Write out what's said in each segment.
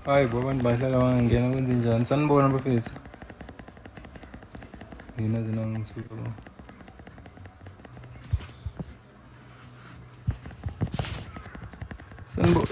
Hayi bo abantu bahlala bangangena kwenze njani sanibona bafethu yina zina ngisuka sanibona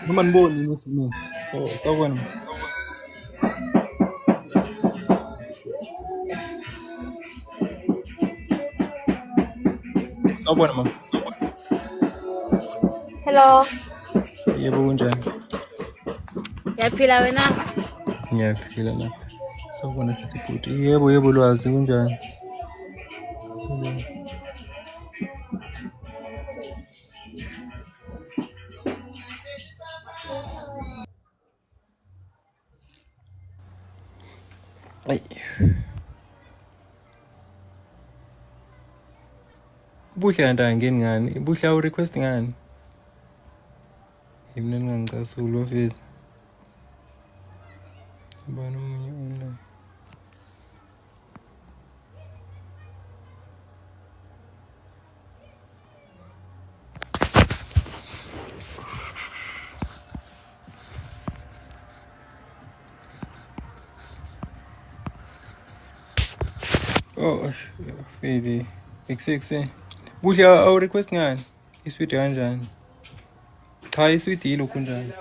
noma niboni ukuthi mina sawubona sawubona mama Hello. yebo kunjani Yaphila wena? ngiyaphila la sawubona sithi bhuti yebo lwazi kunjani ay buhle kanti angeni ngani buhle awu request ngani yimina ningangicasula bafethu ubani omunye online oh Feli x buhle awu request ngani isweet kanjani cha isweet yilokhu njani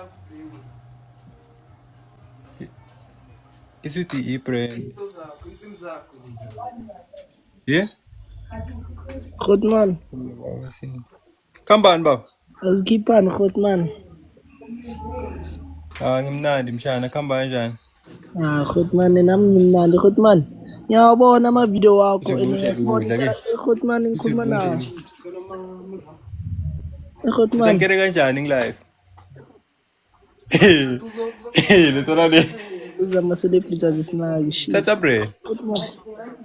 isweet i-brand yeah Khotman, kambani baba alikhipani Khotman. ngimnandi mshana khamba kanjani Khotman nami ngimnandi Khotman. Ngiyawabona ama-video wakho and Khotman ngikhuluma nawe. Khotman. ngikere kanjani ngi-live lethona le Uzama-celebrity azisinayo shit. thatha bre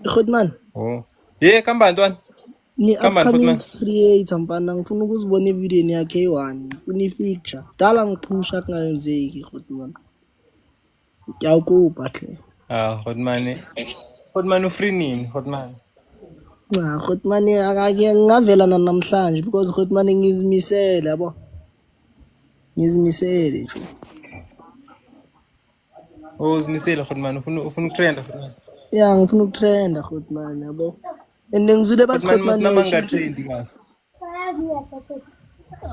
Khotman. oh ye kambani ntwana Ni-upcoming creator mpana ngifuna ukuzibona evidiyweni yakhe eyi-1 kune-feature. Dala ngiphusha kungayenzeki Khotman. Ngiyawukuba hle. Hotman ufree nini Hotman Khotman ngingavela namhlanje because Khotman ngizimisele yabo. Ngizimisele nje. uzimisele Hotman ufuna ukutrenda Hotman Ya ngifuna ukutrenda Khotman yabo. And ngizule bathi Khotman namanga trendi kahle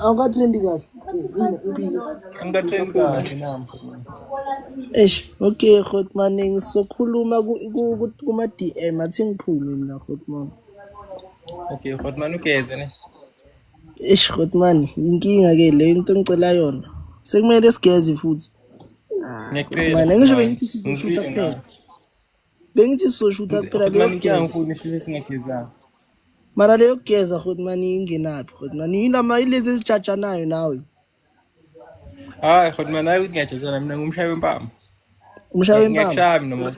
awukatrendi kahle. angatrendi kahle nami Okay Khotman ngisokhuluma kuma DM athi ngiphume mina Khotman. okay Hotman ugeze ne Khotman inkinga ke le into ngicela yona. Sekumele sigeze futhi. ngiyacela Mina ngisho bengithi sizoshuta kuphela. Bengithi sizoshuta kuphela Hotman leyo. ngiyangifuna ishile singagezanga Mara leyo geza Khotman ingenaphi Khotman yilama ilezi ezijajanayo nawe. hayi Hotman hayi ukuthi ngiyajajana mina ngumshayi wempama Umshawe impama. ngiyashaya noma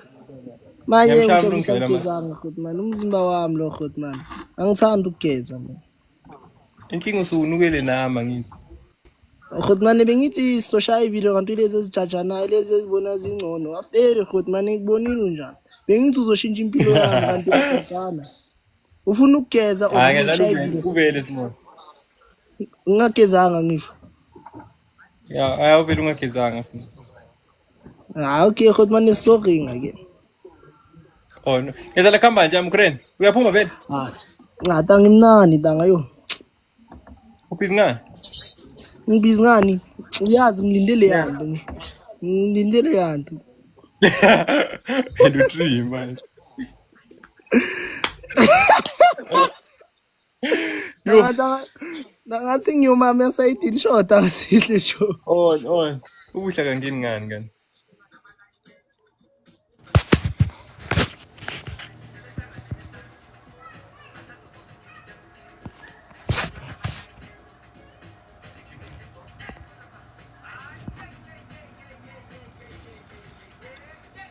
Manje ngizogezanga Khotman umzimba wami lo Khotman. Angithandi ukugeza mina. inkinga usunukele nama ngithi Khotman bengithi social video kanti lezi ezijajanayo lezi ezibona zingcono. Afere Khotman ngikubonile njani. Bengithi uzoshintsha impilo yami kanti uyajajana. Ufuna ukugeza ngiyadlala kuvele simona ungagezanga ngisho. ya ayawuvela ungagezanga simona Okay Khotman sorry ngake. oh no yedala khamba nje amkreni uyaphuma vele Ngata ngimnani danga yo. ubhizi Ngibizi ngani? Uyazi ngilindele yanto. Ngilindele yanto. Lo tree manje. Ngathi ngiyomama esayidini shoda ngasihle sho. On. Ubuhla kangeni ngani kani?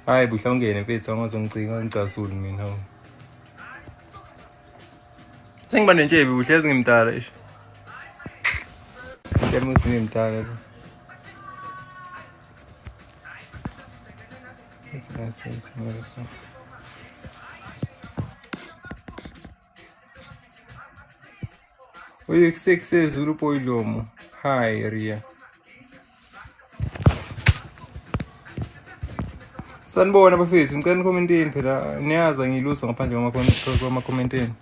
Hayi buhla ungene mfethu angazongicika ngicasula mina. Sengiba nentshebe buhle ezingimdala isho. Quero me cimentar. Oye, que Zulu Poilomo. Hi, Ria. Sanibona bafethu, ngicela nikhomenteni phela niyazi ngiluso ngaphandle kwama-commenteni.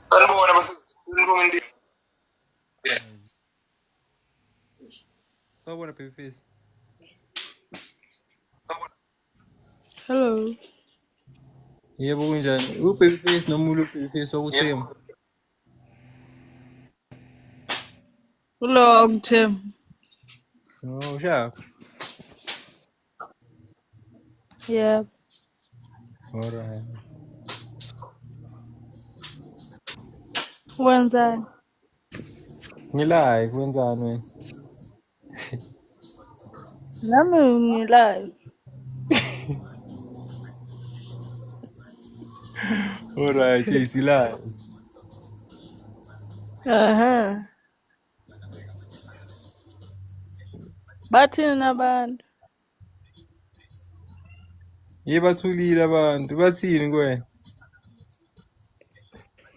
Sanibona bafethu, nikhomenteni. Sawubona babyface. Hello. Yebo kunjani? U-babyface noma u-babyface wakuthema? Hello, Tim. Oh, sharp. Yeah. Alright. Wenzani? Ngilive wenzani wena? Nami ngilive. Alright, silive. Aha. Bathini abantu? Bathulile abantu, bathini kuwena?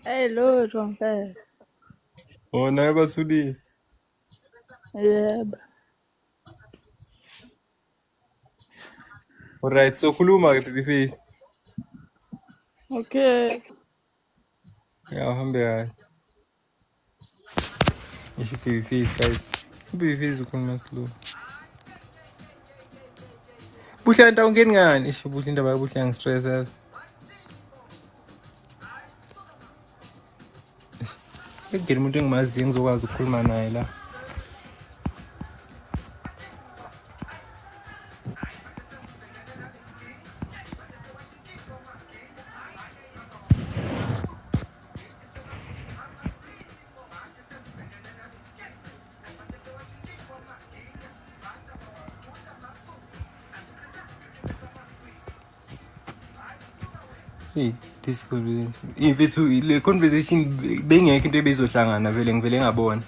Hey, lutho ngempela. Oh, naye bathulile. Yebo. Alright, so khuluma ke babyface. Okay. Ya uhambe kahle. Isho babyface guys. Babyface ukhuluma slow. Buhle nta ungeni ngani? Isho buhle indaba yobuhle yangistress yazi. Ngeke umuntu engimaziyo ngizokwazi ukukhuluma naye la. This conversation. Ifethu le conversation bengekho into ebezohlangana vele ngivele ngabona.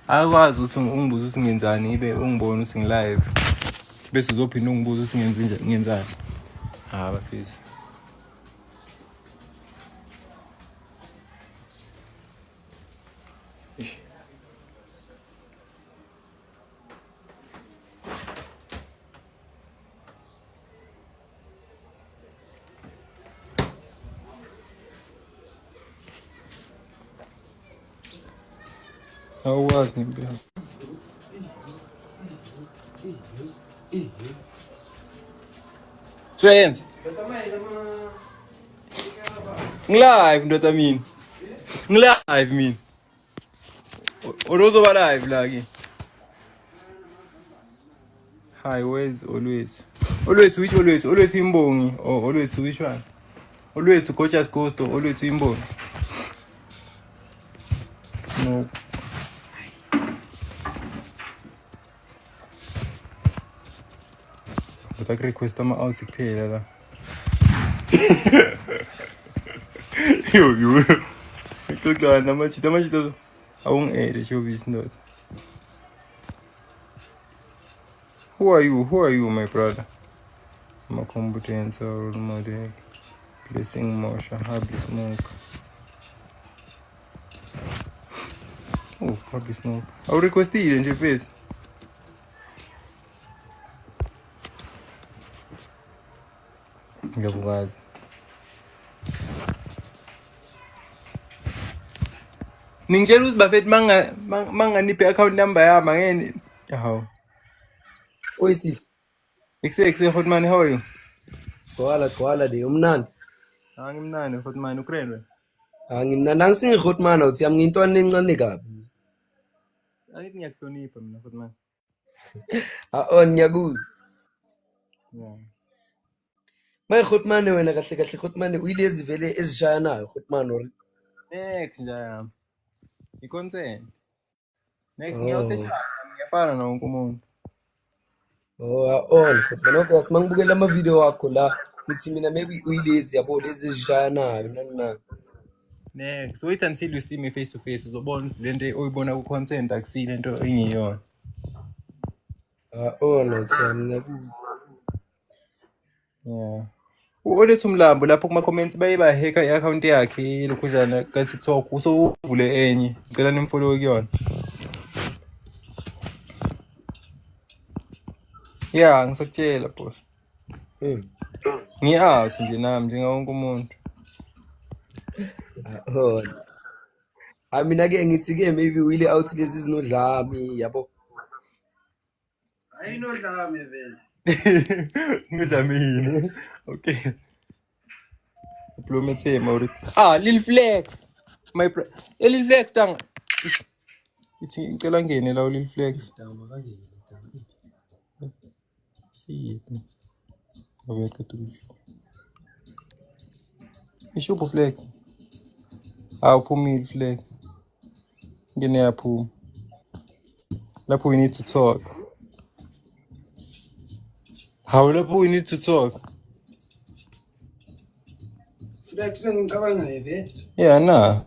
Akwazi ukuthi ungibuza ukuthi ngenzani ibe ungibona ukuthi ngilive. Bese uzophinda ungibuza ukuthi ngenzani. Bafethu. Awazi ngempela. Trends. Ngilive ndoda mina. Ngilive mina. Uzoba live la ke. Hi, where's always? Always which always? Always Imbongi or always which one? Always Gorgeous Ghost or always Imbongi? No. But I request my out to pay la. Yo. Ito ka na machita. Awong showbiz not. Who are you, my brother? My competence or role model. Blessing motion, happy smoke. Oh, happy smoke. I'll request it in your face. Ngiyabongaza. Ningitshela ukuthi bafethu manganiphe account number yami angeni. Hawu. Oyisi. Ekuse Hotman, how are you? Gcwala de umnandi. Ngimnandi Hotman, Ukraine wena. Ngimnandi angisingihotmana uthi yami ngintwana encane kabi. Angithi ngiyakuhlonipha mina Hotman. Ngiyakuza. Yeah. Maye Hotman wena kahle Hotman uyilezi vele ezishaya nayo Hotman or. Next nje yami. I-consent. Next ngiyafana na wonke umuntu. Hotman obvious mangibukela ama video wakho la ngithi mina maybe uyilezi yabo lezi ezishaya nayo nani. Next, wait until you see me face to face. Uzobona ukuthi lento oyibona ku-content akusile into engiyona. no Thami ngiyakuzwa. Yeah. Ulethe umlambo lapho kuma-comments baye baheka i-account yakhe lokhujana ka-TikTok usovule enye. Ngicela nimfollow kuyona. Yeah, ngisakutshela boss. Ngi-out nje nami njengawo wonke umuntu. Mina-ke ngithi-ke maybe uyile out lezi zinodlami yabo. Ayinodlame vele. Ngidlamini. Okay. Diplomate Maurits. Lil Flex. Lil Flex tanga. Ithi ngicela ngene la Lil Flex. Siyephi. Awekho tu. Ishupo Flex. Awuphumile Flex. Ngene yaphuma. Lapho we need to talk. Lapho we need to talk. Flex ngicabanga vele. Yeah, nah.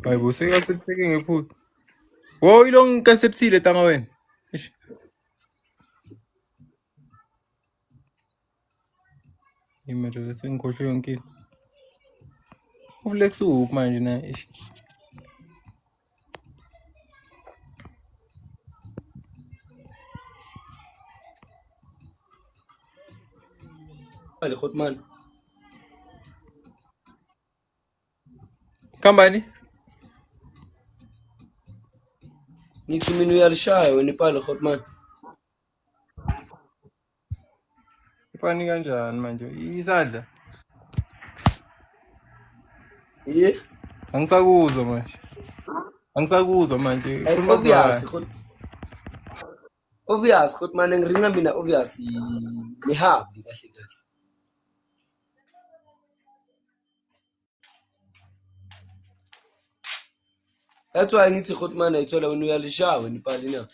Hayibo sekasebufike ngephutha. Wo ilong kasebuthile tanga wena. Eish. Imere sengikhohlwe yonke into. Uflex uphi manje na? Eish. Khotman. Kambani? Ngithi mina uyalishaya wena ipale Khotman. Ifani kanjani manje? Isadla. Angisakuzwa manje. Angisakuzwa manje. Obvious Khotman ngiringa mina obvious ngihambi kahle kahle. That's why ngithi Khotman ayithola wena uyalishaya wena ipale na.